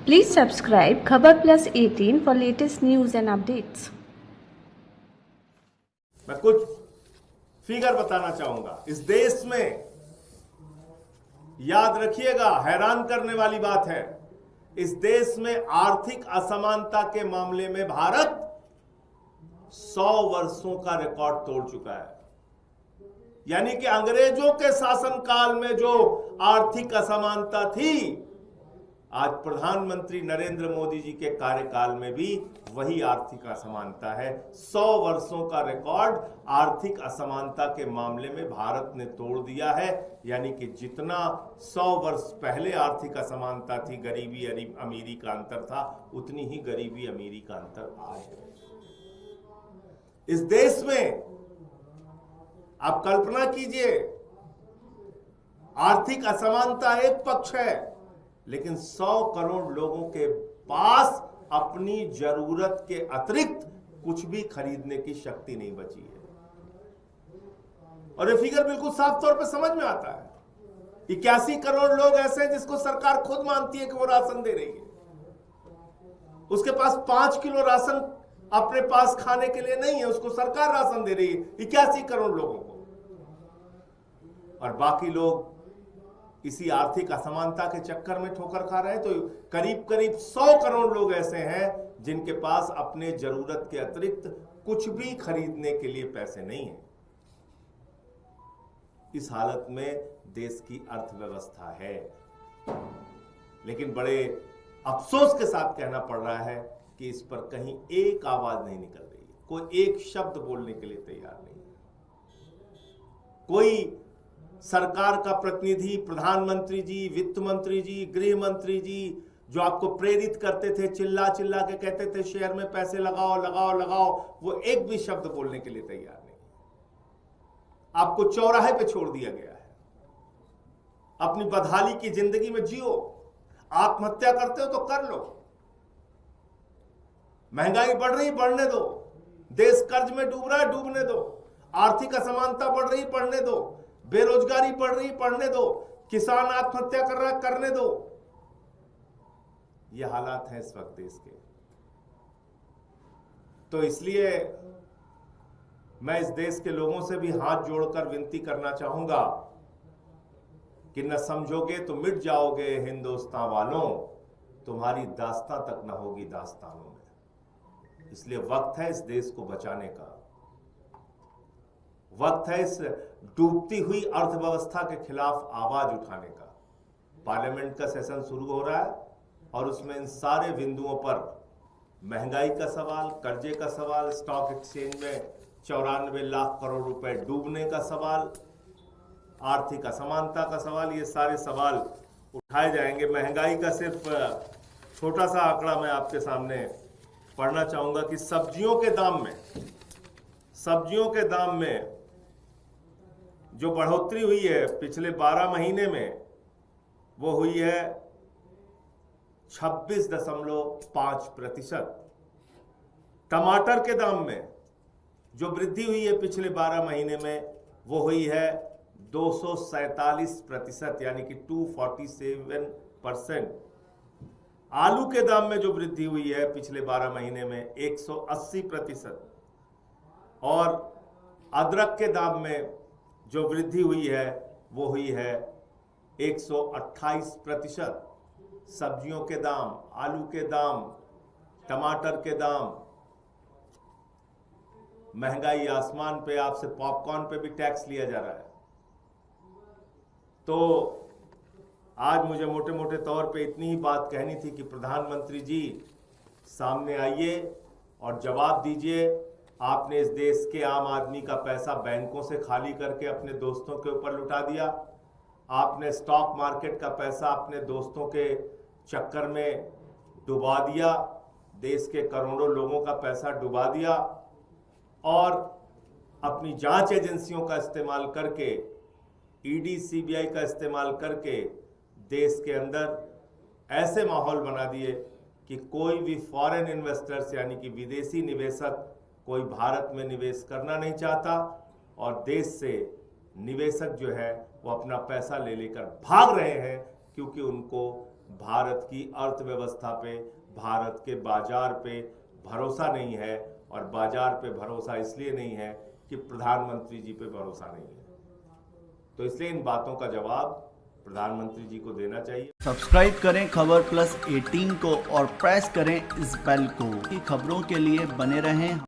Please subscribe Khabar Plus 18 for latest news and updates. मैं कुछ figure बताना चाहूंगा। इस देश में याद रखिएगा, हैरान करने वाली बात है, इस देश में आर्थिक असमानता के मामले में भारत 100 वर्षों का रिकॉर्ड तोड़ चुका है। यानी कि अंग्रेजों के शासनकाल में जो आर्थिक असमानता थी, आज प्रधानमंत्री नरेंद्र मोदी जी के कार्यकाल में भी वही आर्थिक असमानता है। 100 वर्षों का रिकॉर्ड आर्थिक असमानता के मामले में भारत ने तोड़ दिया है। यानी कि जितना 100 वर्ष पहले आर्थिक असमानता थी, गरीबी अमीरी का अंतर था, उतनी ही गरीबी अमीरी का अंतर आज है। इस देश में आप कल्पना कीजिए, आर्थिक असमानता एक पक्ष है, लेकिन 100 करोड़ लोगों के पास अपनी जरूरत के अतिरिक्त कुछ भी खरीदने की शक्ति नहीं बची है। और ये फिगर बिल्कुल साफ तौर पे समझ में आता है। 81 करोड़ लोग ऐसे हैं जिसको सरकार खुद मानती है कि वो राशन दे रही है। उसके पास 5 किलो राशन अपने पास खाने के लिए नहीं है, उसको सरकार राशन दे रही है 81 करोड़ लोगों को। और बाकी लोग इसी आर्थिक असमानता के चक्कर में ठोकर खा रहे हैं। तो करीब करीब 100 करोड़ लोग ऐसे हैं जिनके पास अपने जरूरत के अतिरिक्त कुछ भी खरीदने के लिए पैसे नहीं है। इस हालत में देश की अर्थव्यवस्था है। लेकिन बड़े अफसोस के साथ कहना पड़ रहा है कि इस पर कहीं एक आवाज नहीं निकल रही है, कोई एक शब्द बोलने के लिए तैयार नहीं है। कोई सरकार का प्रतिनिधि, प्रधानमंत्री जी, वित्त मंत्री जी, गृह मंत्री जी, जो आपको प्रेरित करते थे, चिल्ला चिल्ला के कहते थे शेयर में पैसे लगाओ लगाओ लगाओ, वो एक भी शब्द बोलने के लिए तैयार नहीं। आपको चौराहे पे छोड़ दिया गया है। अपनी बदहाली की जिंदगी में जियो। आत्महत्या करते हो तो कर लो। महंगाई बढ़ रही, बढ़ने दो। देश कर्ज में डूब रहा है, डूबने दो। आर्थिक असमानता बढ़ रही, बढ़ने दो। बेरोजगारी बढ़ रही, बढ़ने दो। किसान आत्महत्या कर रहा है, करने दो। ये हालात हैं इस वक्त देश के। तो इसलिए मैं इस देश के लोगों से भी हाथ जोड़कर विनती करना चाहूंगा कि न समझोगे तो मिट जाओगे हिंदुस्तान वालों, तुम्हारी दास्तां तक न होगी दास्तानों में। इसलिए वक्त है इस देश को बचाने का। वक्त है इस डूबती हुई अर्थव्यवस्था के खिलाफ आवाज उठाने का। पार्लियामेंट का सेशन शुरू हो रहा है और उसमें इन सारे बिंदुओं पर, महंगाई का सवाल, कर्जे का सवाल, स्टॉक एक्सचेंज में 94 लाख करोड़ रुपए डूबने का सवाल, आर्थिक असमानता का सवाल, ये सारे सवाल उठाए जाएंगे। महंगाई का सिर्फ छोटा सा आंकड़ा मैं आपके सामने पढ़ना चाहूंगा कि सब्जियों के दाम में जो बढ़ोतरी हुई है पिछले 12 महीने में, वो हुई है 26.5%। टमाटर के दाम में जो वृद्धि हुई है पिछले 12 महीने में, वो हुई है 247%, यानी कि 247%। आलू के दाम में जो वृद्धि हुई है पिछले 12 महीने में 180%। और अदरक के दाम में जो वृद्धि हुई है वो हुई है 128%। सब्जियों के दाम, आलू के दाम, टमाटर के दाम, महंगाई आसमान पे। आपसे पॉपकॉर्न पे भी टैक्स लिया जा रहा है। तो आज मुझे मोटे मोटे तौर पे इतनी ही बात कहनी थी कि प्रधानमंत्री जी सामने आइए और जवाब दीजिए। आपने इस देश के आम आदमी का पैसा बैंकों से खाली करके अपने दोस्तों के ऊपर लुटा दिया। आपने स्टॉक मार्केट का पैसा अपने दोस्तों के चक्कर में डुबा दिया। देश के करोड़ों लोगों का पैसा डुबा दिया और अपनी जांच एजेंसियों का इस्तेमाल करके, ईडी सीबीआई का इस्तेमाल करके देश के अंदर ऐसे माहौल बना दिए कि कोई भी फॉरेन इन्वेस्टर्स, यानी कि विदेशी निवेशक, कोई भारत में निवेश करना नहीं चाहता। और देश से निवेशक जो है वो अपना पैसा ले लेकर भाग रहे हैं, क्योंकि उनको भारत की अर्थव्यवस्था पे, भारत के बाजार पे भरोसा नहीं है। और बाजार पे भरोसा इसलिए नहीं है कि प्रधानमंत्री जी पे भरोसा नहीं है। तो इसलिए इन बातों का जवाब प्रधानमंत्री जी को देना चाहिए। सब्सक्राइब करें खबर प्लस 18 को और प्रेस करें इस बेल को। खबरों के लिए बने रहें।